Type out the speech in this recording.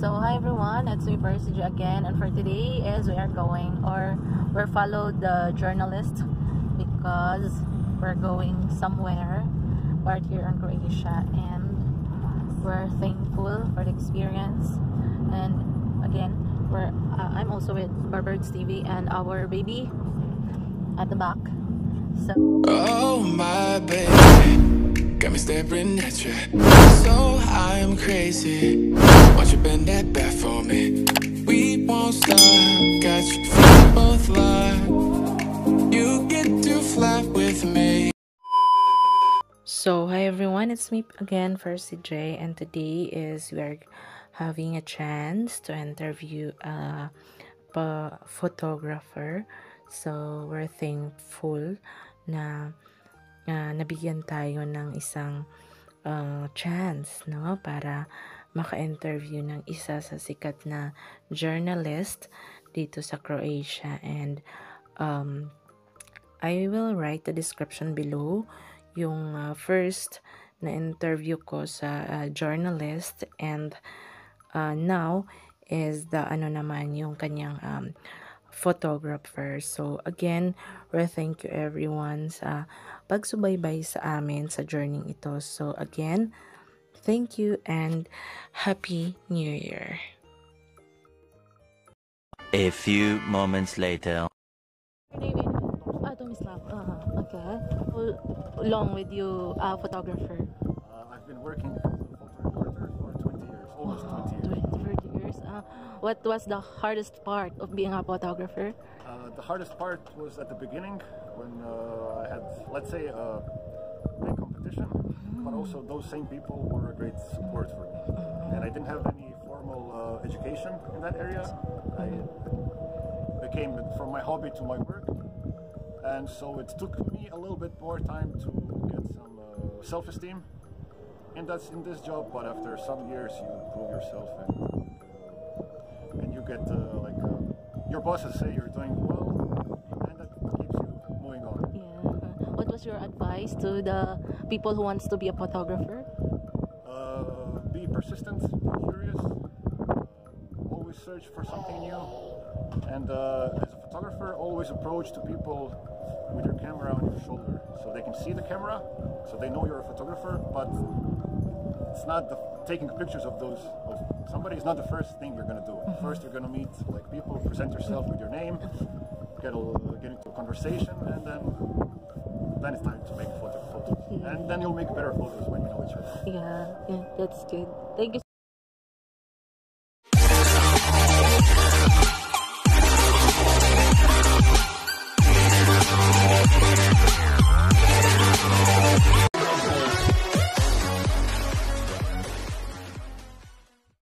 So hi everyone, it's me Percy again, and for today is we're followed the journalist because we're going somewhere part here in Croatia, and we're thankful for the experience. And again, I'm also with Barbirds TV and our baby at the back. So oh my baby, got me staring at you, so I'm crazy. Won't you bend that back for me? We won't stop, got your feet both locked. You get to fly with me. So hi everyone, it's me again, Percy J, and today we're having a chance to interview a photographer. So we're thankful na nabigyan tayo ng isang chance, no, para maka-interview ng isa sa sikat na journalist dito sa Croatia. And I will write the description below yung first na interview ko sa journalist, and now is the naman yung kanyang photographer. So again, we thank you everyone sa pagsubaybay sa amin sa journey ito. So again, thank you and Happy New Year. A few moments later. Tomislav. Okay. Along with you, photographer. I've been working as a photo reporter for 20 years, almost 20 years. 30 years. What was the hardest part of being a photographer? The hardest part was at the beginning when I had, let's say, a big competition, but also those same people were a great support for me. And I didn't have any formal education in that area. I became from my hobby to my work. And so it took me a little bit more time to get some self-esteem in this job, but after some years you prove yourself, and you get your bosses say you're doing well, and that keeps you moving on. Yeah. What was your advice to the people who wants to be a photographer? Be persistent, be curious, always search for something new, and as a photographer, always approach to people with your camera on your shoulder, so they can see the camera, so they know you're a photographer. But it's not taking pictures of somebody is not the first thing you're gonna do. First, you're gonna meet people, present yourself with your name, get into a conversation, and then it's time to make photos. And then you'll make better photos when you know each other. Yeah, that's good. Thank you